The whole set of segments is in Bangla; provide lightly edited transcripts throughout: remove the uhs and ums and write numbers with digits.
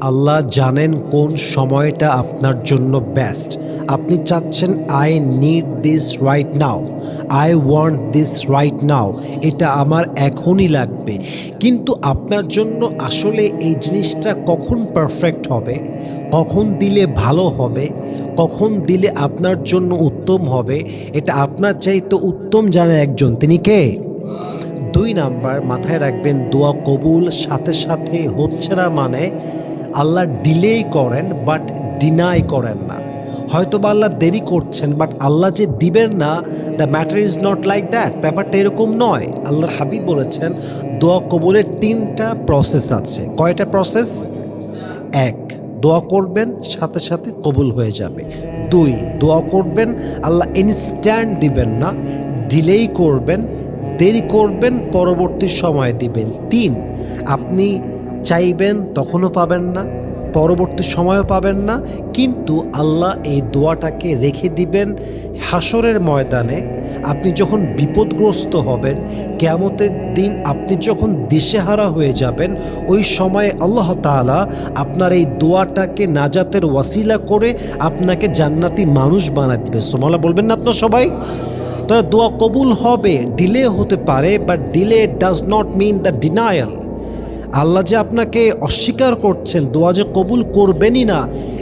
আল্লাহ জানেন কোন সময়টা আপনার জন্য বেস্ট। আপনি চাচ্ছেন I need this right now, I want this right now, এটা আমার এখনই লাগবে। কিন্তু আপনার জন্য আসলে এই জিনিসটা কখন পারফেক্ট হবে, কখন দিলে ভালো হবে, কখন দিলে আপনার জন্য উত্তম হবে, এটা আপনার চাইতে উত্তম জানে একজন, তিনি কে? 2 নাম্বার মাথায় রাখবেন, দোয়া কবুল সাথে সাথে হচ্ছে না মানে আল্লাহ ডিলেই করেন বাট ডিনাই করেন না। হয়তো বা আল্লাহ দেরি করছেন বাট আল্লাহ যে দিবেন না, the matter is not like that. ব্যাপারটা এরকম নয়। আল্লাহর হাবিব বলেছেন দোয়া কবুলের 3টা প্রসেস আছে। কয়টা প্রসেস? 1, দোয়া করবেন সাথে সাথে কবুল হয়ে যাবে। 2, দোয়া করবেন আল্লাহ ইনস্ট্যান্ট দিবেন না, ডিলেই করবেন, দেরি করবেন, পরবর্তী সময় দিবেন। 3, আপনি চাইবেন তখনও পাবেন না, পরবর্তী সময়ও পাবেন না, কিন্তু আল্লাহ এই দোয়াটাকে রেখে দিবেন হাসরের ময়দানে। আপনি যখন বিপদগ্রস্ত হবেন, কিয়ামতের দিন আপনি যখন দিশেহারা হয়ে যাবেন, ওই সময়ে আল্লাহ তাআলা আপনার এই দোয়াটাকে নাজাতের ওয়াসিলা করে আপনাকে জান্নাতি মানুষ বানায় দিবে। সুবহানাল্লাহ বলবেন না আপনারা সবাই? তো দোয়া কবুল হবে, ডিলে হতে পারে, but delay does not mean the denial. আল্লাহ যে আপনাকে অস্বীকার করছেন, দোয়া যে কবুল করবেনই না,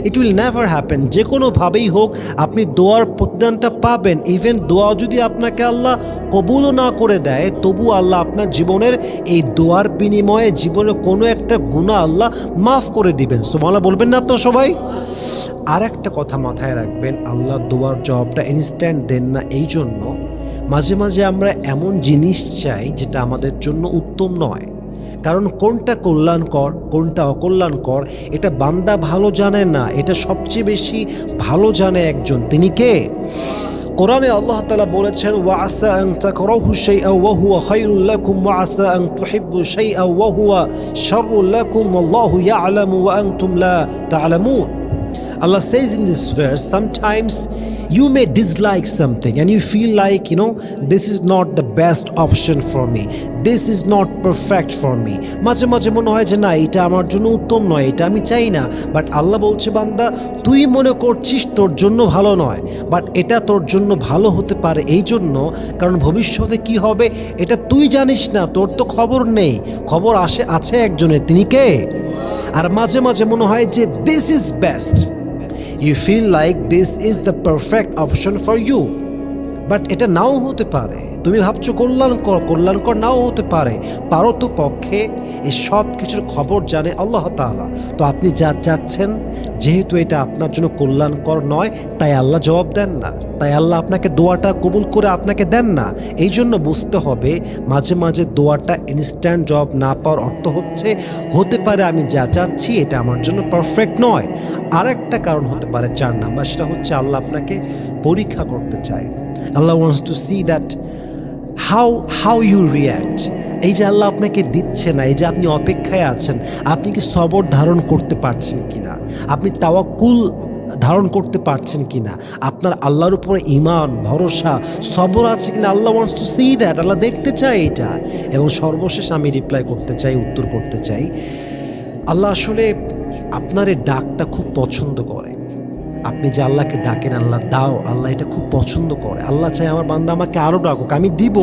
ইট উইল নেভার হ্যাপেন। যে কোনোভাবেই হোক আপনি দোয়ার প্রতিদানটা পাবেন। ইভেন দোয়া যদি আপনাকে আল্লাহ কবুলও না করে দেয়, তবু আল্লাহ আপনার জীবনের এই দোয়ার বিনিময়ে জীবনে কোনো একটা গুনাহ আল্লাহ মাফ করে দিবেন। সুবহানাল্লাহ বলবেন না আপনারা সবাই? আর একটা কথা মাথায় রাখবেন, আল্লাহ দোয়ার জবাবটা ইনস্ট্যান্ট দেন না। এই জন্য মাঝে মাঝে আমরা এমন জিনিস চাই যেটা আমাদের জন্য উত্তম নয়। কারণ কোনটা কল্যাণকর কোনটা অকল্যাণকর এটা বান্দা ভালো জানে না, এটা সবচেয়ে বেশি ভালো জানে একজন, তিনি কে? কোরআনে আল্লাহ তাআলা বলেছেন ওয়াসা আন তাকরাহু শাইআ ওয়া হুয়া খায়রুল লাকুম ওয়াসা আন তুহিব্বু শাইআ ওয়া হুয়া শাররুল লাকুম ওয়াল্লাহু ইয়ালামু ওয়া আনতুম লা তা'লামুন। Allah says in this verse, sometimes you may dislike something and you feel like, this is not the best option for me, this is not perfect for me. মাঝে মাঝে মনে হয় যে না, এটা আমার জন্য উত্তম নয়, এটা আমি চাই না। বাট আল্লাহ বলছে বান্দা, তুই মনে করছিস তোর জন্য ভালো নয়, বাট এটা তোর জন্য ভালো হতে পারে। এই জন্য কারণ ভবিষ্যতে কি হবে এটা তুই জানিস না, তোর তো খবর নেই, খবর আছে একজনের, তিনি কে? আর মাঝে মাঝে মনে হয় যে this is best, you feel like this is the perfect option for you, but এটা নাও হতে পারে। তুমি ভাবছো কল্যাণকর নাও হতে পারে। পারো তো পক্ষে এই সব কিছুর খবর জানে আল্লাহ তাআলা। তো আপনি যা চাচ্ছেন, যেহেতু এটা আপনার জন্য কল্যাণকর নয়, তাই আল্লাহ জবাব দেন না, তাই আল্লাহ আপনাকে দোয়াটা কবুল করে আপনাকে দেন না। এই জন্য বুঝতে হবে মাঝে মাঝে দোয়াটা ইনস্ট্যান্ট জবাব না পাওয়ার অর্থ হতে পারে আমি যা চাচ্ছি এটা আমার জন্য পারফেক্ট নয়। আর একটা কারণ হতে পারে 4 নাম্বার, সেটা হচ্ছে আল্লাহ আপনাকে পরীক্ষা করতে চায়। Allah wants to see that how you react. এই যে আল্লাহ আপনাকে দিচ্ছে না, এই যে আপনি অপেক্ষায় আছেন, আপনি কি সবর ধারণ করতে পারছেন কিনা, আপনি তাওয়াক্কুল ধারণ করতে পারছেন কিনা, আপনার আল্লাহর উপরে ঈমান ভরসা সবর আছে কিনা। আল্লাহ wants to see that, আল্লাহ দেখতে চায় এটা। এবং সর্বশেষ আমি উত্তর করতে চাই, আল্লাহ আসলে আপনার এই ডাকটা খুব পছন্দ করে। আপনি যে আল্লাহকে ডাকেন, আল্লাহ দাও, আল্লাহ এটা খুব পছন্দ করে। আল্লাহ চাই আমার বান্দা আমাকে আরও ডাকুক, আমি দিব,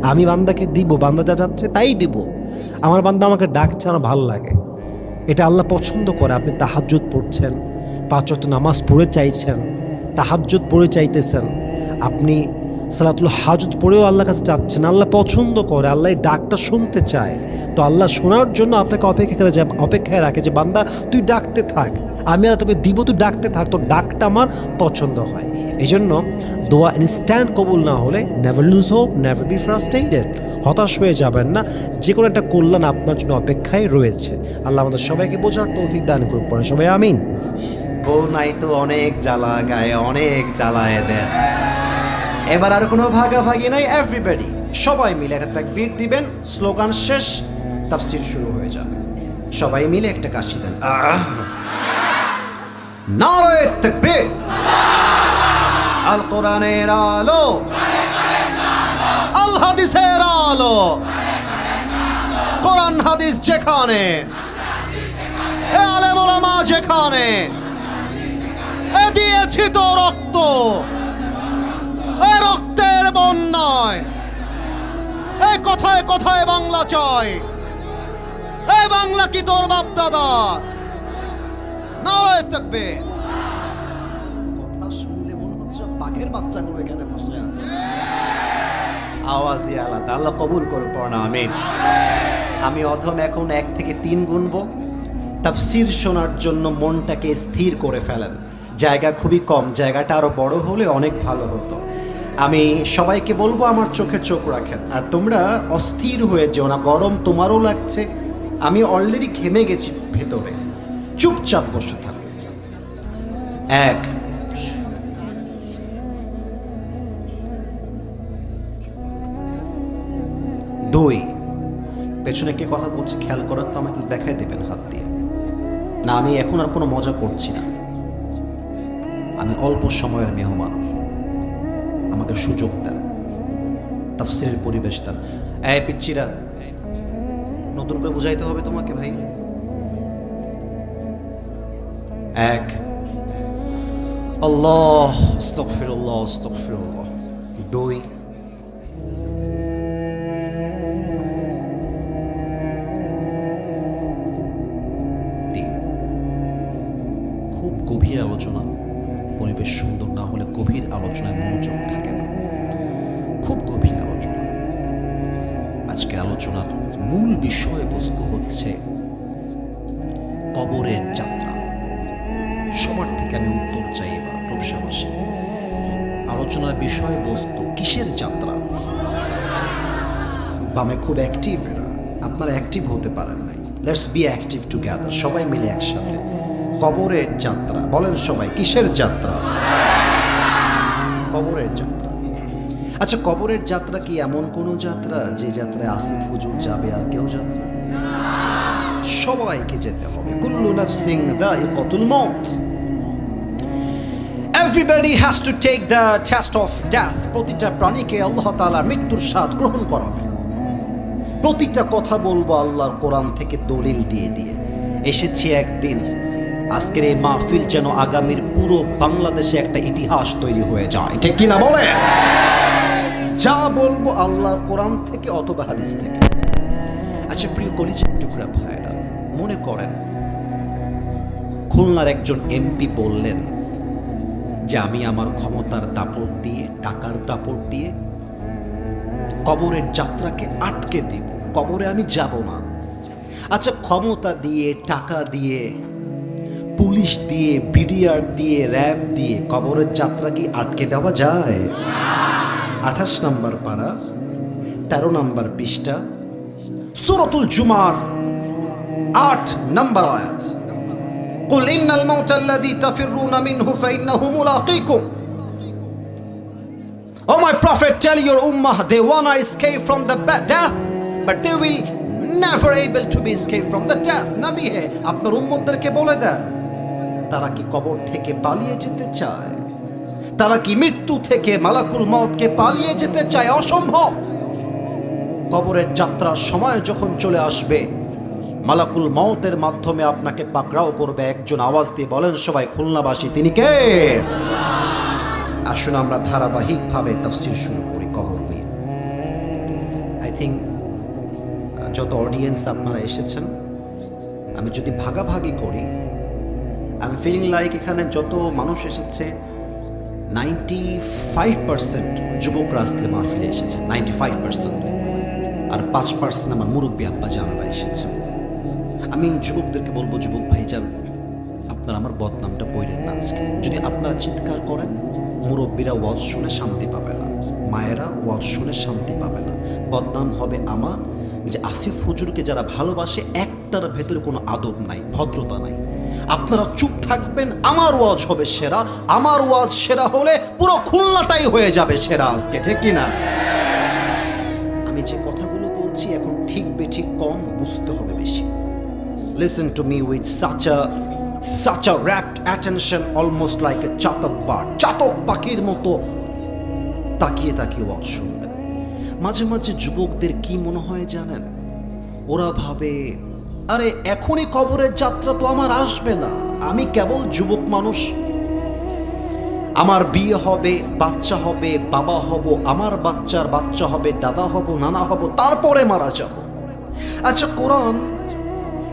আমি বান্দাকে দিব, বান্দা যা যাচ্ছে তাই দিব। আমার বান্দা আমাকে ডাকছে, আমার ভালো লাগে, এটা আল্লাহ পছন্দ করে। আপনি তাহাজ্জুদ পড়ছেন, 5 ওয়াক্ত নামাজ পড়ে চাইছেন, তাহাজ্জুদ পড়ে চাইতেছেন, আপনি সালাতুল হাজত পড়েও আল্লাহর কাছে চাচ্ছেন, আল্লাহ পছন্দ করে, আল্লাহ এই ডাকটা শুনতে চায়। তো আল্লাহ শোনার জন্য আপনাকে অপেক্ষায় রাখে যে বান্দা তুই ডাকতে থাক, আমি আর তোকে দিব, তুই ডাকতে থাক, তোর ডাকটা আমার পছন্দ হয়। এই জন্য দোয়া ইনস্ট্যান্ট কবুল না হলে never lose hope, never be frustrated, হতাশ হয়ে যাবেন না, যে কোনো একটা কল্যাণ আপনার জন্য অপেক্ষায় রয়েছে। আল্লাহ আমাদের সবাইকে বোঝার তৌফিক দান করুক, পড়ে সবাই আমিন। বউ নাই তো অনেক জ্বালা, গায়ে অনেক জ্বালায় দেন। এবার আর কোনো ভাগাভাগি নাই, এভরিবডি সবাই মিলে একটা তাকবীর দিবেন, স্লোগান শেষ, তাফসীর শুরু হয়ে যাবে। সবাই মিলে একটা কাশি দেন, নারায়ে তাকবীর, আল কোরআনের আলো, আল হাদিসের আলো, কোরআন হাদিস যেখানে, এ আলেম ওলামা যেখানে, এ দিয়েছি তো রক্ত, এ রক্তের বন্যায়, এ কথায় কথায় বাংলা চাই, এ বাংলা কি তোর বাপ দাদা? নারায়ে তাকবীর। কথা শুনলে মনে হচ্ছে বাঘের বাচ্চাগুলো এখানে বসে আছে। আওয়াজই আলাদা। আল্লাহ কবুল করুন, পড়না আমিন। আমি অধম এখন 1 থেকে 3 গুনবো। তাফসীর শোনার জন্য মনটাকে স্থির করে ফেলেন। জায়গা খুবই কম, জায়গাটা আরো বড় হলে অনেক ভালো হতো। আমি সবাইকে বলবো আমার চোখে চোখ রাখেন, আর তোমরা অস্থির হয়ে যেও না। গরম তোমারও লাগছে, আমি অলরেডি ঘেমে গেছি ভেতরে। চুপচাপ বসে থাকো। 1, 2, পেছনে কে কথা বলছে খেয়াল করেন তো, আমাকে দেখাই দেবেন হাত দিয়ে। না, আমি এখন আর কোনো মজা করছি না। আমি অল্প সময়ের মেহমান, আমাকে সুযোগ দেন, তাফসীরের পরিবেশ দেন। এই পিচ্চিরা, নতুন করে বুঝাইতে হবে তোমাকে ভাই। 1, আল্লাহ আস্তাগফিরুল্লাহ আস্তাগফিরুল্লাহ। 2, 3। খুব গভীর আলোচনা, পরিবেশ সুন্দর না হলে গভীর আলোচনায় মনোযোগ থাকে না। খুব গভীর আলোচনা। আজকের আলোচনার মূল বিষয়বস্তু হচ্ছে কবরের যাত্রা। সবার থেকে আমি উত্তর চাই এবার প্রবসাবাসী। আলোচনার বিষয়বস্তু কিসের যাত্রা? বামে খুব অ্যাক্টিভ এরা, আপনারা অ্যাক্টিভ হতে পারেন নাই। লেটস বি অ্যাক্টিভ টুগেদার, সবাই মিলে একসাথে। কবরের যাত্রা, বলেন সবাই কিসের যাত্রা? কবরের যাত্রা। আচ্ছা, কবরের যাত্রা কি এমন কোন যাত্রা যে যাত্রায় আসিফ হুজুর যাবে আর কেউ যাবে না? সবাইকে যেতে হবে। কুল্লু নাফসিন যায়িকাতুল মাউত। Everybody has to take the test of death. প্রতিটা প্রাণীকে আল্লাহ তাআলা মৃত্যুর স্বাদ গ্রহণ করাবে। প্রতিটা কথা বলবো আল্লাহর কোরআন থেকে দলিল দিয়ে দিয়ে। এসেছি একদিন, আজকের এই মাহফিল যেন আগামীর পুরো বাংলাদেশে একটা ইতিহাস তৈরি হয়ে যায়, ঠিক কিনা বলে? যা বলবো আল্লাহর কোরআন থেকে অথবা হাদিস থেকে। আচ্ছা প্রিয় কলিজার টুকরা ভাইরা, মনে করেন খুলনার একজন এমপি বললেন যে আমি আমার ক্ষমতার দাপট দিয়ে, টাকার দাপট দিয়ে কবরের যাত্রাকে আটকে দিব, কবরে আমি যাব না। আচ্ছা, ক্ষমতা দিয়ে, টাকা দিয়ে, পুলিশ দিয়ে, বিডিআর দিয়ে, র্যাব দিয়ে কবরের যাত্রা কি আটকে দেওয়া যায়? 28 নম্বর পারা, 13 নম্বর পৃষ্ঠা, সূরাতুল জুমার 8 নম্বর আয়াত। কুল ইন্নাল মাউতা আল্লাযী তাফিররুনা মিনহু ফাইন্নাহু মুলাকীকুম। Oh my prophet, tell your ummah they wanna escape from the death, but they will never able to be escape from the death. নবী হে, আপনার উম্মতদেরকে বলে দেন, তারা কি কবর থেকে পালিয়ে যেতে চায়? তারা কি মৃত্যু থেকে, মালাকুল মউতকে পালিয়ে যেতে চায়? অসম্ভব। কবরের যাত্রার সময় যখন চলে আসবে, মালাকুল মউতের মাধ্যমে আপনাকে পাকড়াও করবে একজন। আওয়াজ দিয়ে বলেন সবাই, খুলনাবাসী তিনি কে? আসুন আমরা ধারাবাহিকভাবে তাফসীর শুরু করি কবর নিয়ে। আই থিঙ্ক যত অডিয়েন্স আপনারা এসেছেন, আমি যদি ভাগাভাগি করি, আমি ফিলিং লাইক এখানে যত মানুষ এসেছে 95% যুবকরা আজকের মাহফিলে এসেছে, 95%। আর 5% আমার মুরব্বী আব্বা জানারা এসেছে। আমি যুবকদেরকে বলবো, যুবক ভাইজান, আপনারা আমার বদনামটা কইরেন না। আজকে যদি আপনারা চিৎকার করেন, মুরব্বীরা ওয়াজ শুনে শান্তি পাবে না, মায়েরা ওয়াজ শুনে শান্তি পাবে না। বদনাম হবে আমার, যে আসিফ হুজুরকে যারা ভালোবাসে একটার ভেতরে কোনো আদব নাই, ভদ্রতা নাই। আপনারা চুপ থাকবেন, আমার ওয়াজ হবে সেরা। আমার ওয়াজ সেরা হলে পুরো খুলনাটাই হয়ে যাবে সেরা আজকে, ঠিক কিনা? আমি যে কথাগুলো বলছি এখন ঠিক বেঠিক কম বুঝতে হবে বেশি। Listen to me with such a rapt attention, almost like a চাতক bird, চাতক পাখির মতো তাকিয়ে তাকিয়ে ওয়াজ শুনবেন। মাঝে মাঝে যুবকদের কি মনে হয় জানেন? ওরা ভাবে আরে এখনই কবরের যাত্রা তো আমার আসবে না, আমি কেবল যুবক মানুষ, আমার বিয়ে হবে, বাচ্চা হবে, বাবা হব, আমার বাচ্চার বাচ্চা হবে, দাদা হব, নানা হব, তারপরে মারা যাব। আচ্ছা কোরআন,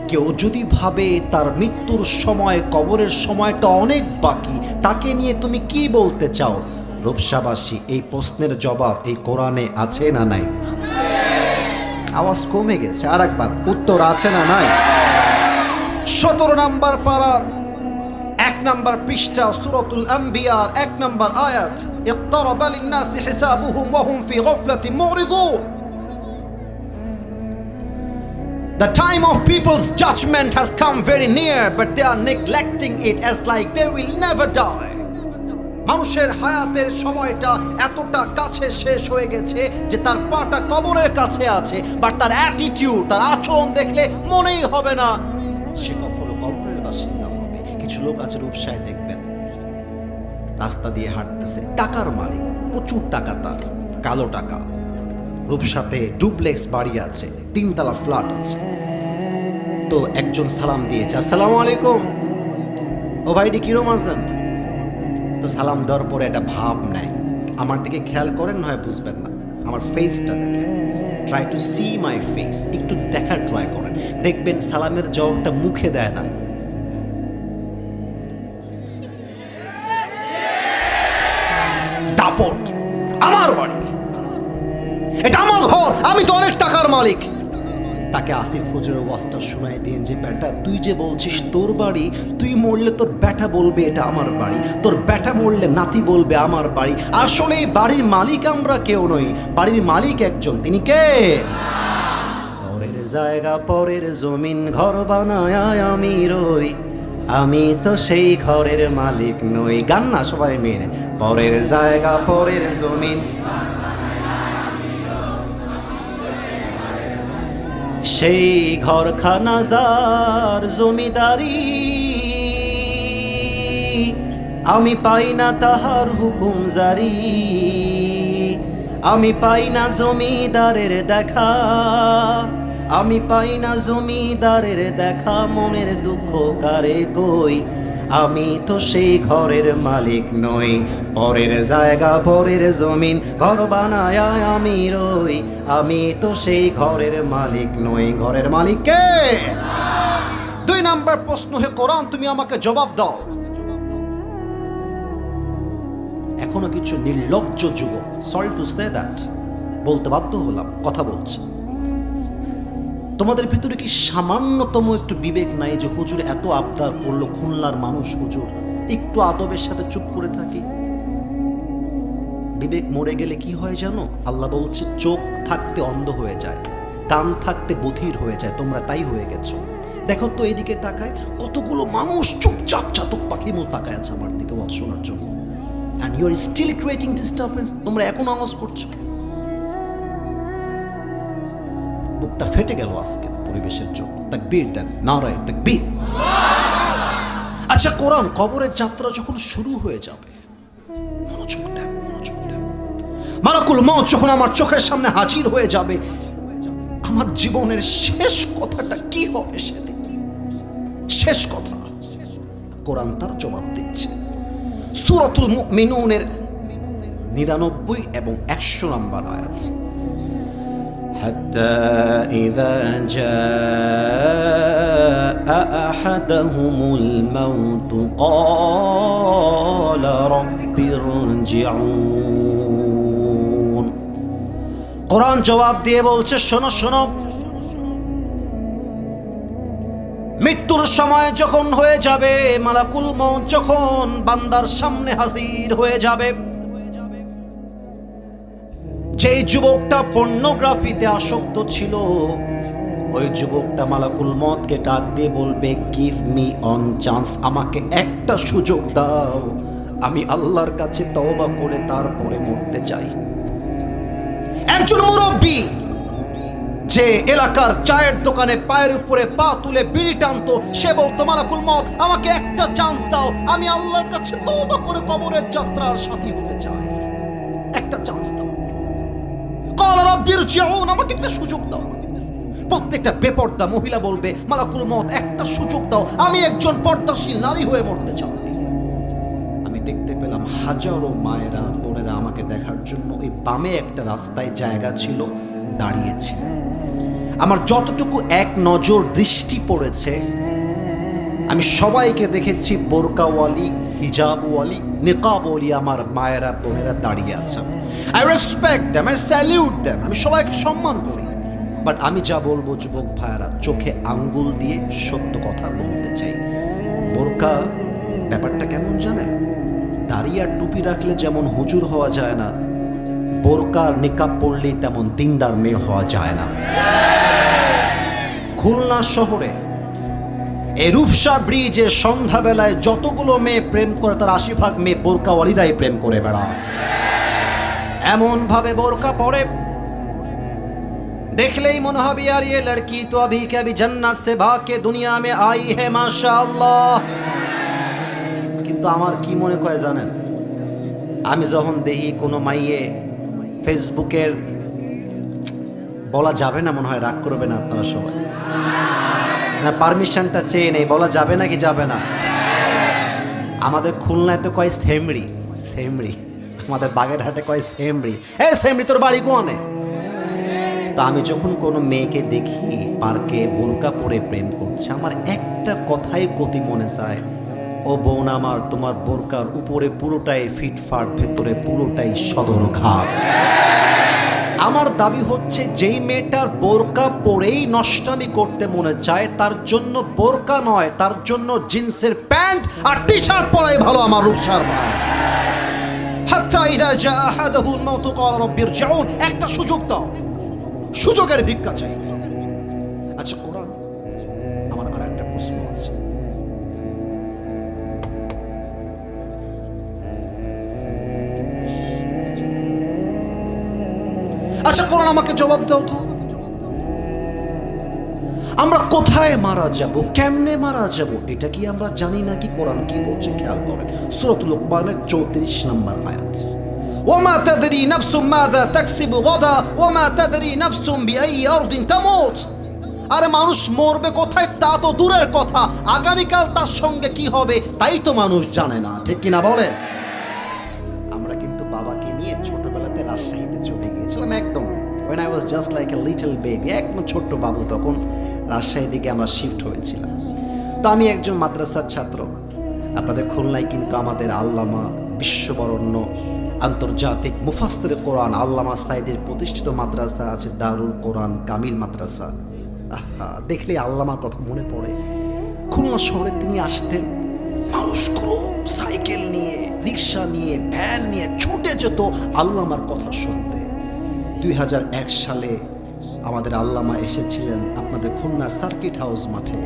কেউ যদি ভাবে তার মৃত্যুর সময়, কবরের সময়টা অনেক বাকি, তাকে নিয়ে তুমি কি বলতে চাও? রূপসাবাসী, এই প্রশ্নের জবাব এই কোরআনে আছে না নাই? আওয়াজ কমে গেছে, আর একবার উত্তর আছে না নাই? 17 নম্বর পারার 1 নম্বর পৃষ্ঠা, সূরাতুল আম্বিয়ার 1 নম্বর আয়াত, ইকতারাবা লিন-নাসি হিসাবুহুম ওয়া হুম ফি গাফলাতিন মুরিদুন। The time of people's judgment has come very near, but they are neglecting it as like they will never die. মানুষের হায়াতের সময়টা এতটা কাছে শেষ হয়ে গেছে যে তার পাটা কবরের কাছে আছে, বাট তার অ্যাটিটিউড, তার আচরণ দেখলে মনেই হবে না সে কখনো কবরের বাসিন্দা হবে। কিছু লোক আছে রূপসায়, দেখবেন রাস্তা দিয়ে হাঁটতেছে, টাকার মালিক, প্রচুর টাকা তার, কালো টাকা, রূপসাতে ডুপ্লেক্স বাড়ি আছে, 3 তলা ফ্ল্যাট আছে। তো একজন সালাম দিয়েছে, আসসালামু আলাইকুম, ও ভাইডি কিরম আছেন? তো সালাম দেওয়ার পরে একটা ভাব নেয়, আমার দিকে খেয়াল করেন, নয় বুঝবেন না, আমার ফেসটা দেখেন, try to see my face, একটু দেখার ট্রাই করেন, দেখবেন সালামের জবাবটা মুখে দেয় না, দাপট, আমার বাড়ি, এটা আমার ঘর, আমি তো অনেক টাকার মালিক। তাকে আসিফ ফজরের ওয়াজটা শোনায় দেন যে বেটা, তুই যে বলছিস তোর বাড়ি, তুই মরলে তোর বেটা বলবে এটা আমার বাড়ি, তোর বেটা মরলে নাতি বলবে আমার বাড়ি। আসলে বাড়ির মালিক আমরা কেউ নই, বাড়ির মালিক একজন, তিনি কে? পরের জায়গা, পরের জমিন, ঘর বানায় আমি রই, আমি তো সেই ঘরের মালিক নই। গান না সবাই মেনে, পরের জায়গা, পরের জমিন, সেই ঘরখানা যার জমিদারি, আমি পাই না তাহার হুকুম জারি, আমি পাই না জমিদারের দেখা, আমি পাই না জমিদারের দেখা, মনের দুঃখ কারে কই, আমি তো সেই ঘরের মালিক নই। পরের জায়গা, পরের জমিন, ঘর বানায় আমি রই, আমি তো সেই ঘরের মালিক নই। ঘরের মালিক কে? 2 নম্বর প্রশ্ন, হে কোরআন তুমি আমাকে জবাব দাও। এখনো কিছু নির্লজ্জ যুবক, সরি টু সে দ্যাট, বলতে বাধ্য হলাম, কথা বলছি, তোমাদের ভিতরে কি সামান্যতম একটু বিবেক নাই যে হুজুর এত আবদার করলো, খুলনার মানুষ হুজুর, একটু আদবের সাথে চুপ করে থাকি? বিবেক মরে গেলে কি হয় জানো? আল্লাহ বলছে চোখ থাকতে অন্ধ হয়ে যায়, কান থাকতে বধির হয়ে যায়, তোমরা তাই হয়ে গেছো। দেখো তো এইদিকে তাকায়, কতগুলো মানুষ চুপচাপ চাতক পাখির মতো তাকায় আছে আমার দিকে ওয়াজ শোনার জন্য, and you are still creating disturbance. তোমরা এখন আওয়াজ করছো, বুকটা ফেটে গেল আজকে পরিবেশের জন্য। তাকবীর দেন, নারায়ে তাকবীর। আচ্ছা কোরআন, কবরের যাত্রা যখন শুরু হয়ে যাবে, মনোযোগ দেন, মনোযোগ দেন, মালাকুল মউত যখন আমার চোখের সামনে হাজির হয়ে যাবে, আমার জীবনের শেষ কথাটা কি হবে সেদিন? শেষ কথা কোরআন তার জবাব দিচ্ছে। সূরাতুল মুমিনুনের 99 এবং 100 নম্বর আয়াত, حتى إذا جاء أحدهم الموت قال رب ارجعون। কোরআন জবাব দিয়ে বলছে, শোনো শোনো, মৃত্যুর সময় যখন হয়ে যাবে, মালাকুল মউত যখন বান্দার সামনে হাজির হয়ে যাবে, যে যুবকটা পর্নোগ্রাফিতে আসক্ত ছিল, ওই যুবকটা মালাকুল মউতকে ডাক দিয়ে বলবে, গিভ মি অন চান্স, আমাকে একটা সুযোগ দাও, আমি আল্লাহর কাছে তওবা করে তারপরে মরতে চাই। একজন মুরব্বী যে এলাকার চায়ের দোকানে পায়ের উপরে পা তুলে বিড়ি টানতো, সে বলতো, মালাকুল মউত আমাকে একটা চান্স দাও, আমি আল্লাহর কাছে তওবা করে কবরের যাত্রার সাথী হতে চাই, একটা চান্স দাও। কাল রাব্বি ইরজিউন, আমাকে একটা সুযোগ দাও। প্রত্যেকটা বেপর্দা মহিলা বলবে, মালাকুল মউত একটা সুযোগ দাও, আমি একজন পর্দাশীল নারী হয়ে মরতে চাই। আমি দেখতে পেলাম হাজারো মায়েরা বোনেরা আমাকে দেখার জন্য ওই বামে একটা রাস্তায় জায়গা ছিল, দাঁড়িয়েছিলেন। আমার যতটুকু এক নজর দৃষ্টি পড়েছে, আমি সবাইকে দেখেছি বোরকাওয়ালি, হিজাবওয়ালি, নিকাবওয়ালি আমার মায়েরা বোনেরা দাঁড়িয়ে আছেন। I respect them, I salute them, আমি সবাইকে সম্মান করি। বাট আমি যা বলবো যুবক ভাইয়েরা, চোখে আঙ্গুল দিয়ে সত্য কথা বলতে চাই। বোরকা ব্যাপারটা কেমন জানেন? দাড়ি আর টুপি রাখলে যেমন হুজুর হওয়া যায় না, বোরকা নিকাব পড়লেই তেমন দিনদার মেয়ে হওয়া যায় না। খুলনা শহরে এই রূপসা ব্রিজে সন্ধ্যাবেলায় যতগুলো মেয়ে প্রেম করে, তার 80% মেয়ে বোরকাওয়ালিরাই প্রেম করে বেড়ায়। এমন ভাবে বোরকা পরে দেখলেই মনে হবে यार ये लड़की तो अभी के अभी जन्नत से भाग के दुनिया में आई है माशाअल्लाह। কিন্তু আমার কি মনে হয় জানেন, আমি যখন দেখি কোনো মাইয়ে ফেসবুকের, বলা যাবে না মনে হয়, রাগ করবে না আপনারা সবাই, না পারমিশনটা চেয়ে নেই, বলা যাবে না কি যাবে না? আমাদের খুলনায় তো কয় সেমরি, সেমরি, আমাদের বাগেরহাটে কয় সেমরি। এ সেমরি তোর বাড়ি কোয়ানে? তা আমি যখন কোনো মেয়েকে দেখি পার্কে বোরকা পরে প্রেম করছে, আমার একটা কথাই গতি মনে চায়, ও বোন আমার, তোমার বোরকার উপরে পুরোটাই ফিটফাট, ভেতরে পুরোটাই সদরঘাট। আমার দাবি হচ্ছে, যেই মেয়েটার বোরকা পরেই নষ্টামি করতে মনে চায়, তার জন্য বোরকা নয়, তার জন্য জিন্সের প্যান্ট আর টি শার্ট পরাই ভালো আমার রূপসার ভাই। হাত্তা ইযা জা আহাদুহুল মাউতু ক্বালা রাব্বি ইরজিউন, একটা সুযোগ দাও, সুযোগের ভিক্ষা চাই। আচ্ছা কোরআন, আমার আরেকটা প্রশ্ন আছে, আচ্ছা কোরআন আমাকে জবাব দাও তো, আমরা কোথায় মারা যাব, কেমনে মারা যাব, এটা কি আমরা জানি নাকি? কোরআন কি বলছে খেয়াল করেন, সূরাতুল লুকমানের 34 নম্বর আয়াত, ওয়ামা তাদরি নাফসুম মাযা তাকসিবু গাদা ওয়ামা তাদরি নাফসুম বিআই আরদিন তামুত। আরে মানুষ মরবে কোথায় তা তো দূরের কথা, আগামীকাল তার সঙ্গে কি হবে তাই তো মানুষ জানে না, ঠিক কিনা বলে? আমরা কিন্তু বাবাকে নিয়ে ছোটবেলাতে রাজশাহীতে চলে গিয়েছিলাম, একদম when I was just like a little baby, একদম ছোট্ট বাবু, তখন রাজশাহীর দিকে আমরা শিফট হয়েছিলাম। তো আমি একজন মাদ্রাসার ছাত্র, আপনাদের খুলনায় কিন্তু আমাদের আল্লামা, বিশ্ববরণ্য আন্তর্জাতিক মুফাসসিরে কোরআন আল্লামা সাইদের প্রতিষ্ঠিত মাদ্রাসা আছে, দারুল কোরআন কামিল মাদ্রাসা। দেখলে আল্লামার কথা মনে পড়ে। খুলনা শহরে তিনি আসতেন, মানুষগুলো সাইকেল নিয়ে, রিক্সা নিয়ে, ভ্যান নিয়ে ছুটে যেত আল্লামার কথা শুনতে। 2001 সালে আমাদের আল্লামা এসেছিলেন আপনাদের খুলনার সার্কিট হাউস মাঠে।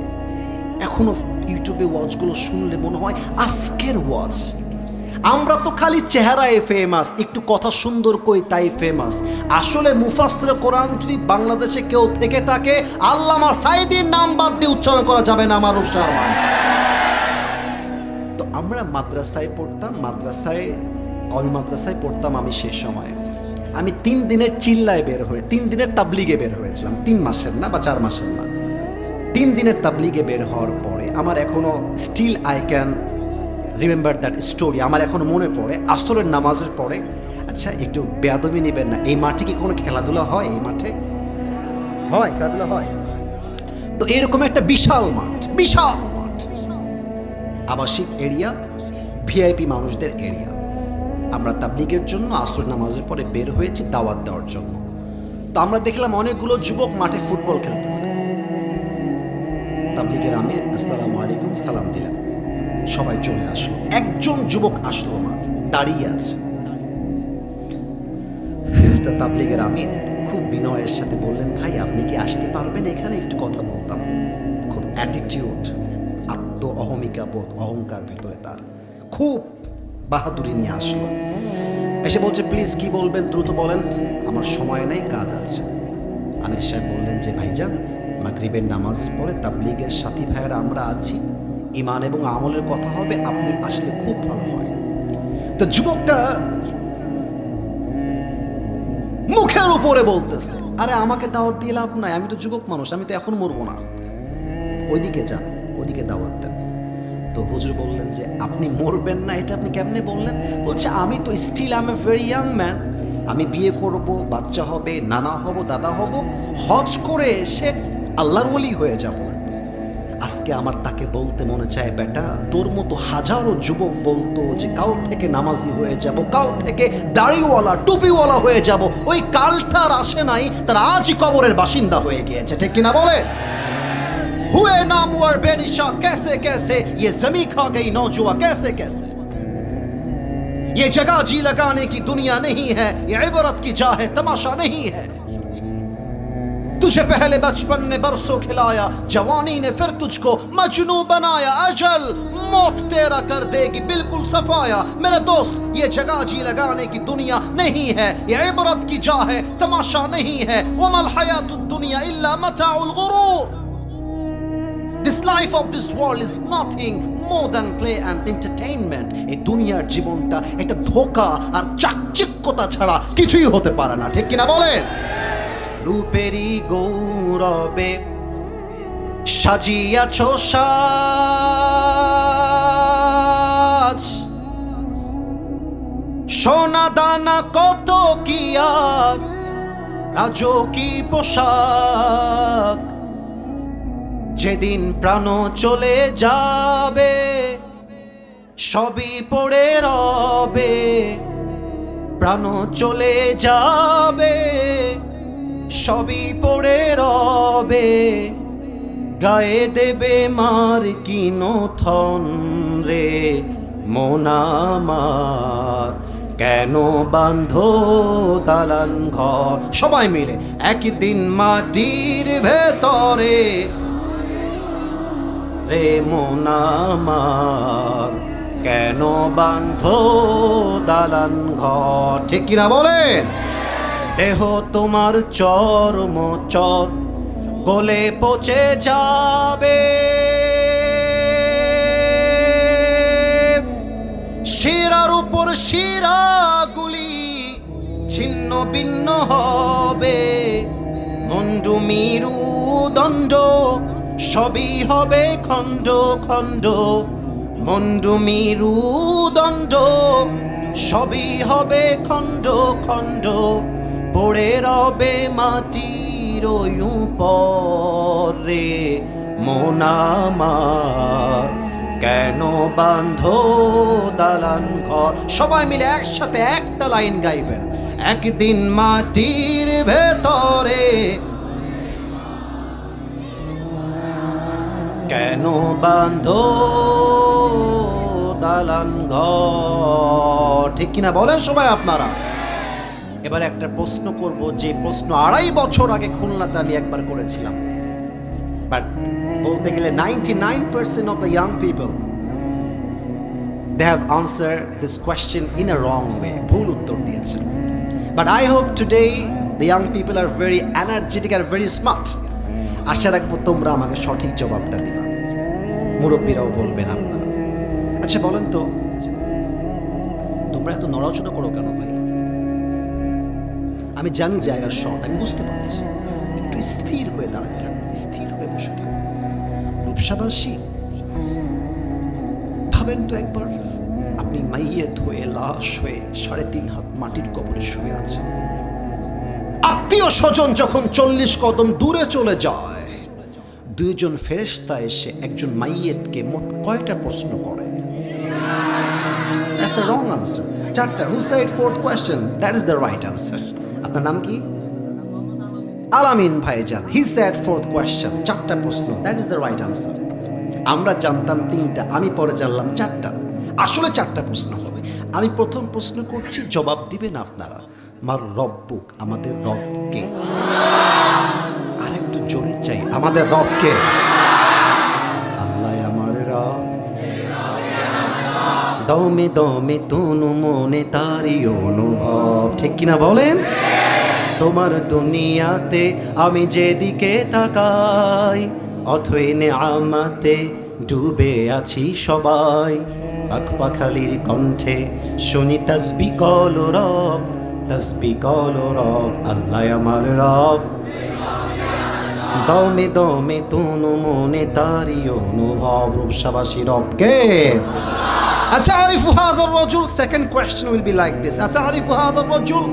এখনো ইউটিউবে ওয়াজগুলো শুনলে মনে হয় আজকের ওয়াজ। আমরা তো খালি চেহারায় ফেমাস, একটু কথা সুন্দর কই তাই ফেমাস। আসলে মুফাসসিরে কোরআন যদি বাংলাদেশে কেউ থেকে থাকে, আল্লামা সাইদির নাম বাদ দিয়ে উচ্চারণ করা যাবে না আমার রূপসার মান। তো আমরা মাদ্রাসায় পড়তাম, কওমি মাদ্রাসায় পড়তাম আমি। সে সময় আমি 3 দিনের চিল্লায় বের হয়ে, 3 দিনের তাবলিগে বের হয়েছিলাম, 3 মাসের না বা 4 মাসের না, 3 দিনের তাবলিগে বের হওয়ার পরে আমার এখনো still I can remember that story. আমার এখনো মনে পড়ে আসরের নামাজের পরে, আচ্ছা একটু বেয়াদবি নেবেন না, এই মাঠে কি কোনো খেলাধুলা হয়? এই মাঠে হয় খেলাধুলা হয়? তো এরকম একটা বিশাল মাঠ, বিশাল মাঠ, আবাসিক এরিয়া, ভিআইপি মানুষদের এরিয়া। আমরা তাবলিগের জন্য আসর নামাজের পরে বের হয়েছি দাওয়াত দেওয়ার জন্য। তো আমরা দেখলাম অনেকগুলো যুবক মাঠে ফুটবল খেলতেছে। তাবলিগের আমির আসসালামু আলাইকুম সালাম দিলাম, সবাই চলে আসলো। একজন যুবক আসলো না, দাঁড়িয়ে আছে। তো তাবলিগের আমির খুব বিনয়ের সাথে বললেন, ভাই আপনি কি আসতে পারবেন, এখানে একটু কথা বলতাম। খুব অ্যাটিটিউড, আত্ম অহমিকা বোধ, অহংকার ভিতরে তার, খুব বাহাদুরি নিয়ে আসলো। এসে বলছে, প্লিজ কি বলবেন দ্রুত বলেন, আমার সময় নেই, কাজ আছে। আমির সাহেব বললেন যে ভাইজান, মাগরিবের নামাজের পরে তাবলিগের সাথী ভাইয়েরা আমরা আছি, ঈমান এবং আমলের কথা হবে, আপনি আসলে খুব ভালো হয়। তো যুবকটা মুখের উপরে বলতেছে, আরে আমাকে দাওয়াত দিয়ে লাভ নাই, আমি তো যুবক মানুষ, আমি তো এখন মরবো না, ওইদিকে যান, ওইদিকে দাওয়াত দেন। তো হুজুর বললেন যে আপনি মরবেন না, এটা আপনি কেমনে বললেন? বলছে আমি তো still I am a very young man, আমি বিয়ে করব, বাচ্চা হবে, নানা হব, দাদা হব, হজ করে এসে আল্লাহর ওলি হয়ে যাব। আজকে আমার তাকে বলতে মনে চায়, বেটা তোর মতো হাজারো যুবক বলতো যে কাল থেকে নামাজি হয়ে যাব, কাল থেকে দাড়িওয়ালা টুপিওয়ালা হয়ে যাব, ওই কালটা আর আসে নাই, তার আজই কবরের বাসিন্দা হয়ে গিয়েছে, ঠিক কিনা বলে? हुए नामवर बेनिशा कैसे कैसे, ये जमी खा गई नौजुआ कैसे कैसे। ये जगह जी लगाने की दुनिया नहीं है, ये इबरत की जा है, तमाशा नहीं है। तुझे पहले बचपन ने बरसों खिलाया, जवानी ने फिर तुझको मजनू बनाया, अजल मौत तेरा कर देगी बिल्कुल सफाया। मेरे दोस्त ये जगह जी लगाने की दुनिया नहीं है, ये इबरत की जा है, तमाशा नहीं है। वमल हयातुद दुनिया इल्ला मताउल गुरूर। This life of this world is nothing more than play and entertainment. এই দুনিয়ার জীবনটা একটা ধোঁকা আর চাকচিক্যতা ছাড়া কিছুই হতে পারে না, ঠিক কিনা বলেন? রূপেরই গৌরবে সাজিয়াছ সাজ, সোনা দানা কত কি আর রাজকী পোশাক। যেদিন প্রাণ চলে যাবে সবই পড়ে রবে, প্রাণ চলে যাবে সবই পড়ে রবে। গায়ে দেবে মার কিনথন রে মন আমার, কেন বাঁধো দালান ঘর। সবাই মিলে একদিন মাটির ভেতরে রে মন আমার, কেন বাঁধো দালান ঘর, ঠিক কিনা বলেন? দেহ তোমার চরম চর গলে পচে যাবে, শিরার উপর শিরাগুলি ছিন্ন ভিন্ন হবে, মন্ডু মিরু দণ্ড সবই হবে খণ্ড খণ্ড, মন্ডু মিরু দণ্ড সবই হবে খণ্ড খণ্ড। পড়ে রবে মাটির উপরে মন আমার, কেন বাঁধো দালান ঘর। সবাই মিলে একসাথে একটা লাইন গাইবেন, একদিন মাটির ভেতরে কেন বাঁধো দালান ঘর, ঠিক কিনা বলেন সবাই আপনারা? এবার একটা প্রশ্ন করব, যে প্রশ্ন 2.5 বছর আগে খুলনাতে আমি একবার করেছিলাম, বাট বলতে গেলে 99% of the young people they have answered this question in a wrong way, ভুল উত্তর দিয়েছেন। But I hope today the young people are very energetic and very smart. আশা রাখবো তোমরা আমাকে সঠিক জবাবটা দিবা, মুরব্বীরাও বলবেন আপনারা। আচ্ছা বলেন তো, তোমরা এত নড়াচড়া করো কেন ভাই? আমি জানি জায়গার শর্ট, আমি বুঝতে পারছি, একটু স্থির হয়ে দাঁড়াতে থাকুন, স্থির হয়ে বসে থাকুন। রূপসাবাসী ভাবেন তো একবার, আপনি মাইয়েত হয়ে লাশ হয়ে 3.5 হাত মাটির কবরে শুয়ে আছেন। আত্মীয় স্বজন যখন 40 কদম দূরে চলে যায়, 2 জন ফেরেশতা এসে একজন মাইয়েতকে মোট কয়টা প্রশ্ন করে? That's a wrong answer. 4টা। Who said 4th question? That is the right answer. আপনার নাম কি? আলামিন ভাইজান। He said 4th question. 4টা প্রশ্ন। That is the right answer. আমরা জানতাম 3টা, আমি পরে জানলাম 4টা। আসলে 4টা প্রশ্ন হবে। আমি প্রথম প্রশ্ন করছি, জবাব দিবেন আপনারা। মার রব্বুক, আমাদের রবকে। আর একটু জোরে চাই, আমাদের রবকে। আল্লাহ আমার রব, দমে দমে তনু মনে তারি অনুভব, ঠিক কিনা বলেন? তোমার দুনিয়াতে আমি যেদিকে তাকাই, অথই নেয়ামতে ডুবে আছি সবাই। পাখপাখালির কণ্ঠে শুনি তাসবিহ কল রব, তসবি করো রব, আল্লাহ আমার রব। দমে দমে তুনু মনে তারি অনুভব, রূপসাবাসী রবকে। আতারিফু হাযার রাজুল? Second question will be like this, আতারিফু হাযার রাজুল?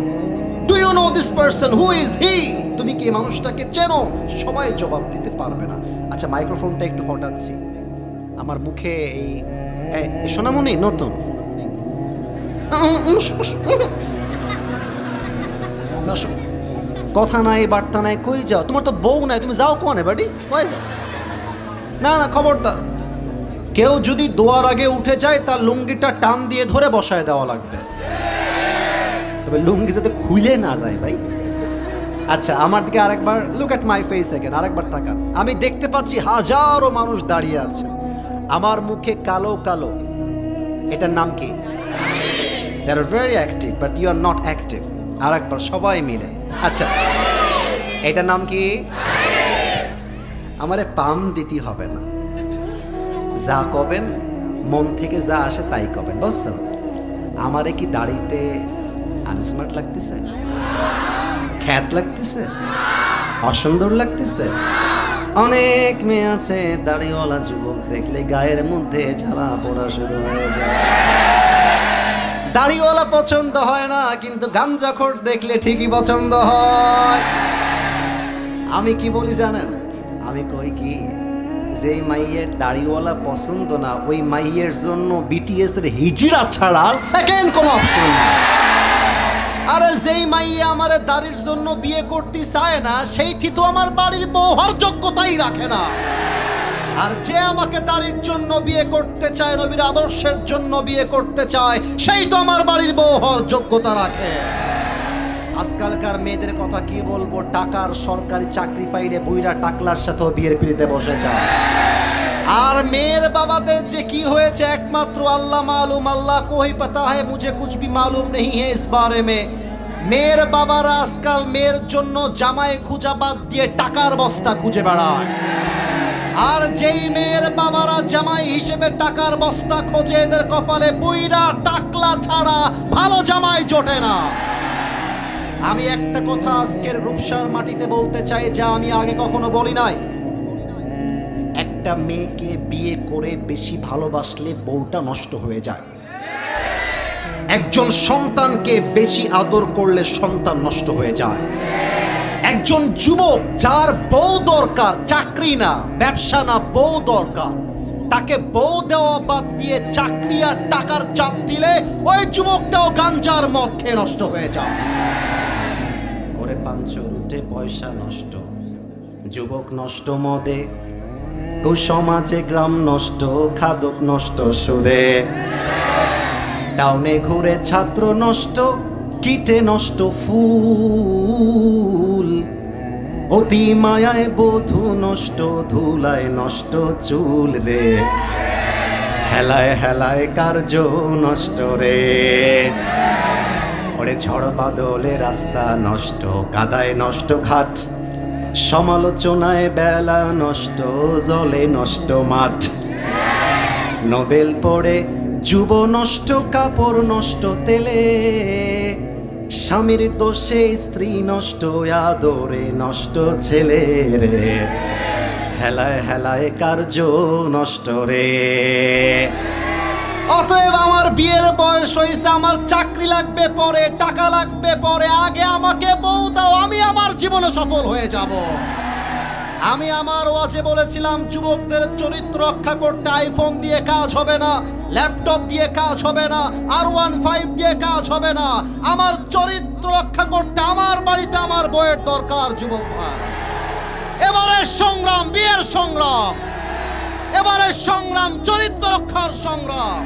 Do you know this person? Who is he? তুমি কি এই মানুষটাকে চেনো? সবাই জবাব দিতে পারবে না। আচ্ছা, মাইক্রোফোনটা একটু হটাচ্ছি। আমার মুখে এই সোনামণি নতুন, কথা নাই বার্তা নাই, কই যাও? তোমার তো বউ নাই, তুমি যাও কোনে বাড়ি? কই যাও? না না, খবরদার, কেউ যদি দোয়ার আগে উঠে যায় তার লুঙ্গিটা টান দিয়ে ধরে বসায় দেওয়া লাগবে, তবে লুঙ্গি যাতে খুলে না যায় ভাই। আচ্ছা, আমার দিকে আরেকবার, look at my face again, আরেকবার তাকান। আমি দেখতে পাচ্ছি হাজারো মানুষ দাঁড়িয়ে আছে, আমার মুখে কালো কালো, এটার নাম কি? They are very active but you are not active. আরেকবার সবাই মিলে। আচ্ছা, এটার নাম কি? আমারে পাম দিতে হবে না, যা কবেন মন থেকে যা আসে তাই কবেন, বুঝছেন? আমারে কি দাড়িতে আনস্মার্ট লাগতেছে, খ্যাত লাগতেছে, অসুন্দর লাগতেছে? অনেক মেয়ে আছে দাড়িওয়ালা যুবক দেখলে গায়ের মধ্যে জ্বালা পোড়া শুরু হয়ে যায়। দাড়িওয়ালা পছন্দ হয় না, কিন্তু গাঞ্জাখোর দেখলে ঠিকই পছন্দ হয়। আমি কি বলি জানেন? আমি কই কি, যেই মাইয়ের দাড়িওয়ালা পছন্দ না, ওই মাইয়ের জন্য বিটিএস এর হিজড়া ছাড়া সেকেন্ড কোনো অপশন নেই। আরে যেই মাইয়া আমার দাড়ির জন্য বিয়ে করতে চায় না, সেই তো আমার বাড়ির বউ হওয়ার যোগ্যতাই রাখে না। আর যে আমাকে দাড়ির জন্য বিয়ে করতে চায়, নবীর আদর্শের জন্য বিয়ে করতে চায়, সেই তো আমার বাড়ির বউ হওয়ার যোগ্যতা রাখে। আজকালকার মেয়েদের কথা কি বলবো, টাকার সরকারি চাকরি পাইলে বুইরা টাকলার সাথেও বিয়ের পিড়িতে বসে যায়। আর মেয়ের বাবাদের যে কি হয়েছে একমাত্র আল্লাহ মালুম, আল্লাহ কো হি পাতা হ্যায়, মুঝে কুছ ভি মালুম নেই হ্যায় ইস বারে মে। মেয়ের বাবারা আজকাল মেয়ের জন্য জামাই খুঁজা বাদ দিয়ে টাকার বস্তা খুঁজে বেড়ায়। আর যেই মেয়ের বাবারা জামাই হিসেবে টাকার বস্তা খোঁজে, এদের কপালে বুইরা টাকলা ছাড়া ভালো জামাই জোটে না। আমি একটা কথা আজকের রূপসার মাটিতে বলতে চাই, যা আমি আগে কখনো বলি নাই। একটা মেয়েকে বিয়ে করে বেশি ভালোবাসলে বউটা নষ্ট হয়ে যায়। একজন সন্তানকে বেশি আদর করলে সন্তান নষ্ট হয়ে যায়। একজন যুবক যার বউ দরকার, চাকরি না, ব্যবসা না, বউ দরকার, তাকে বউ দেওয়া বাদ দিয়ে চাকরি আর টাকার চাপ দিলে ওই যুবকটাও গাঞ্জার মদ খেয়ে নষ্ট হয়ে যায়। ওরে পাঞ্চর উঠে পয়সা নষ্ট, যুবক নষ্ট মদে, কুসমাজে গ্রাম নষ্ট, খাদক নষ্ট সুদে, টাউনে ঘুরে ছাত্র নষ্ট, কিটে নষ্ট ফুল, অতি মায়ায় বধূ নষ্ট, ধুলায় নষ্ট চুল রে, হেলায় হেলায় কার্য নষ্ট রে। ওরে ঝড় বাদলে রাস্তা নষ্ট, কাদায় নষ্ট ঘাট, সমালোচনায় বেলা নষ্ট, জলে নষ্ট মাঠ, নোবেল পড়ে যুব নষ্ট, কাপড় নষ্ট তেলে, স্বামীর দোষে স্ত্রী নষ্ট, আদরে নষ্ট ছেলে রে, হেলায় হেলায় কার্য নষ্ট রে। অতএব আমার বিয়ের বয়স হয়েছে, আমার চাকরি লাগবে পরে, টাকা লাগবে পরে, আগে আমাকে বউ দাও, আমি আমার জীবনে সফল হয়ে যাব। আমি আমার ওয়াজে বলেছিলাম, যুবকদের চরিত্র রক্ষা করতে আইফোন দিয়ে কাজ হবে না, ল্যাপটপ দিয়ে কাজ হবে না, R15 দিয়ে কাজ হবে না। আমার চরিত্র রক্ষা করতে আমার বাড়িতে আমার বউয়ের দরকার। যুবক ভাই, এবারের সংগ্রাম বিয়ের সংগ্রাম, এবারের সংগ্রাম চরিত্র রক্ষার সংগ্রাম।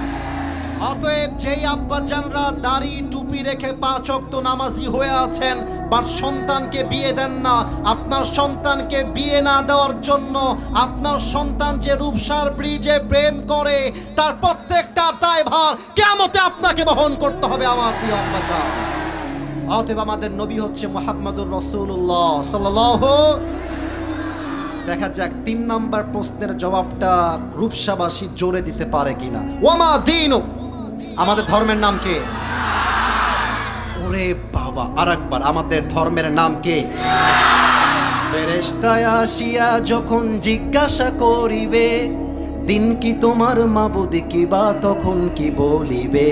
অতএব যেই আব্বাজানরা দাড়ি টুপি রেখে 5 ওয়াক্ত নামাজি হয়ে আছেন, বাট সন্তানকে বিয়ে দেন না, আপনার সন্তানকে বিয়ে না দেওয়ার জন্য আপনার সন্তান যে রূপসার ব্রিজে প্রেম করে, তার প্রত্যেকটা দায়ভার কিয়ামতে আপনাকে বহন করতে হবে আমার প্রিয় আব্বাজান। অতএব আমাদের নবী হচ্ছে মুহাম্মদুর রাসূলুল্লাহ সাল্লাল্লাহু। দেখা যাক 3 নাম্বার প্রশ্নের জবাবটা রূপসাবাসী জোরে দিতে পারে কিনা। ওয়ামা দীনুক, আমাদের ধর্মের নাম কি? ওরে বাবা, আরেকবার, আমাদের ধর্মের নাম কি? ফেরেশতায় আসিয়া যখন জিজ্ঞাসা করিবে, দিন কি তোমার মাবুদ কি, বা তখন কি বলিবে?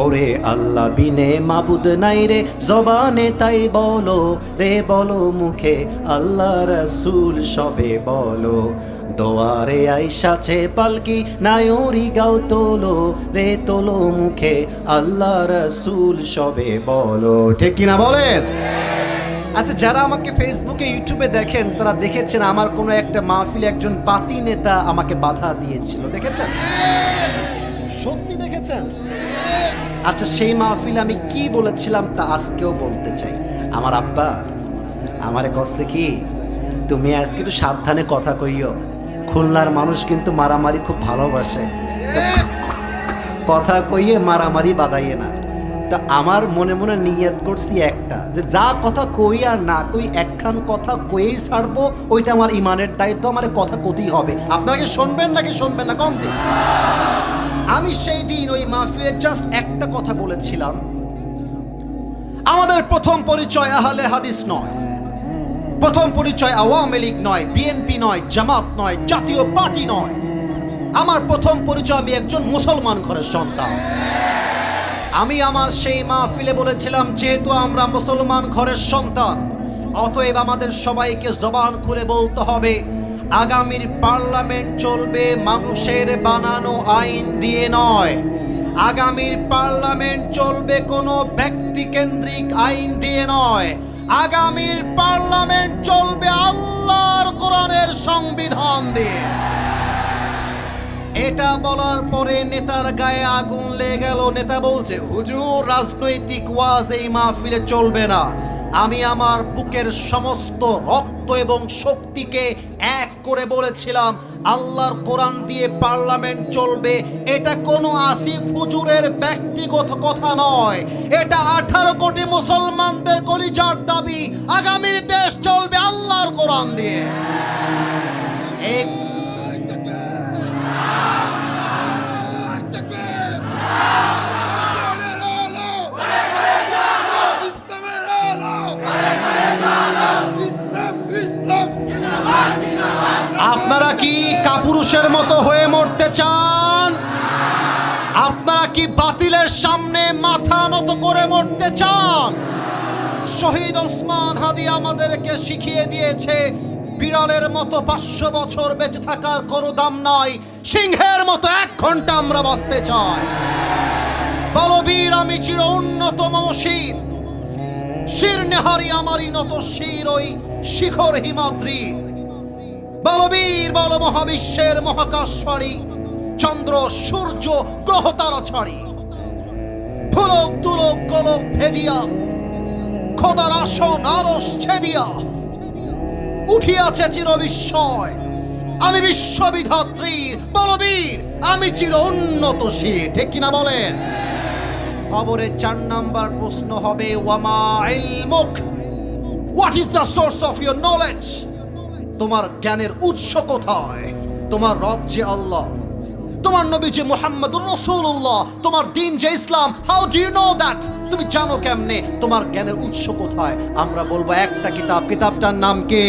ওরে আল্লাহ বিনে মাবুদ নাই রে জবানে, তাই বলো রে বলো মুখে, আল্লাহ রাসূল সবে বলো। দোয়ারে আইসাছে পালকি, নায়রি গাও তোলো রে তোলো মুখে, আল্লাহ রাসূল সবে বলো। ঠিক কিনা বলেন? আচ্ছা, যারা আমাকে ফেসবুকে ইউটিউবে দেখেন তারা দেখেছেন আমার কোনো একটা মাহফিলে একজন পাতি নেতা আমাকে বাধা দিয়েছিল, দেখেছেন? সত্যি দেখেছেন? আচ্ছা, সেই মাহফিলে আমি কি বলেছিলাম তা আজকেও বলতে চাই। আমার আব্বা আমারে কচ্ছে কি, তুমি আজকে একটু সাবধানে কথা কইও, খুলনার মানুষ কিন্তু মারামারি খুব ভালোবাসে, কথা কইয়ে মারামারি বাদাইয়ে না। তা আমার মনে মনে নিয়ত করছি একটা, যে যা কথা কই আর না কই একখান কথা কইই ছাড়বো, ওইটা আমার ইমানের দায়িত্ব, আমার কথা কতেই হবে। আপনারা কি শুনবেন নাকি শুনবেন না কম দিন? আমি সেই দিন ওই মাহফিলে জাস্ট একটা কথা বলেছিলাম, আমাদের প্রথম পরিচয় আহলে হাদিস নয়, প্রথম পরিচয় আওয়ামী লীগ নয়, বিএনপি নয়, জামাত নয়, জাতীয় পার্টি নয়। আমার প্রথম পরিচয় আমি একজন মুসলমান ঘরের সন্তান। আমি আমার সেই মাহফিলে বলেছিলাম, যেহেতু আমরা মুসলমান ঘরের সন্তান, অতএব আমাদের সবাইকে জবান খুলে বলতে হবে, আগামীর পার্লামেন্ট চলবে মানুষের বানানো আইন দিয়ে নয়, আগামীর পার্লামেন্ট চলবে কোনো ব্যক্তিকেন্দ্রিক আইন দিয়ে নয়, আগামীর পার্লামেন্ট চলবে আল্লাহর কোরআনের সংবিধান দিয়ে। এটা বলার পরে নেতার গায়ে আগুন লেগে গেল। নেতা বলছে, হুজুর রাজনৈতিক ওয়াজ এই মাহফিলে চলবে না। আমি আমার বুকের সমস্ত রক্ত এবং শক্তিকে এক করে বলেছিলাম, আল্লাহর কোরআন দিয়ে পার্লামেন্ট চলবে। এটা কোনো আসিফ হুজুরের ব্যক্তিগত কথা নয়, এটা 18 কোটি মুসলমানদের কলিজার দাবি। আগামীর দেশ চলবে আল্লাহর কোরআন দিয়ে। আপনারা কি কাপুরুষের মতো হয়ে মরতে চান? আপনারা কি বাতিলের সামনে মাথা নত করে মরতে চান? শহীদ ওসমান হাদি আমাদেরকে শিখিয়ে দিয়েছে, বিড়ালের মতো 500 বছর বেঁচে থাকার কোনো দাম নাই, সিংহের মতো 1 ঘন্টা আমরা বাঁচতে চাই। বলবীর আমি চির উন্নতম শির, শির নেহারি আমারই নত শির ওই শিখর হিমাদ্রি। বলবীর বল মহাবিশ্বের মহাকাশ ফাড়ি, চন্দ্র সূর্য গ্রহ তারা ছাড়ি, ফুলক তুলক গোলক ভেদিয়া, খোদার আসন আরশ ছেদিয়া, উঠিয়াছে চির বিস্ময়, আমি বিশ্ববিধাত্রীর বলবীর, আমি চির উন্নত শির। ঠিক কিনা বলেন? কবরে 4 নাম্বার প্রশ্ন হবে, ওয়ামা ইলমুক, what is the source of your knowledge? তোমার জ্ঞানের উৎস কোথায়? তোমার রব যে আল্লাহ, তোমার নবী যে মুহাম্মদুর রাসূলুল্লাহ, তোমার দ্বীন যে ইসলাম, how do you know that? তুমি জানো কেমনে? তোমার জ্ঞানের উৎস কোথায়? আমরা বলবো একটা কিতাব, কিতাবটার নাম কি?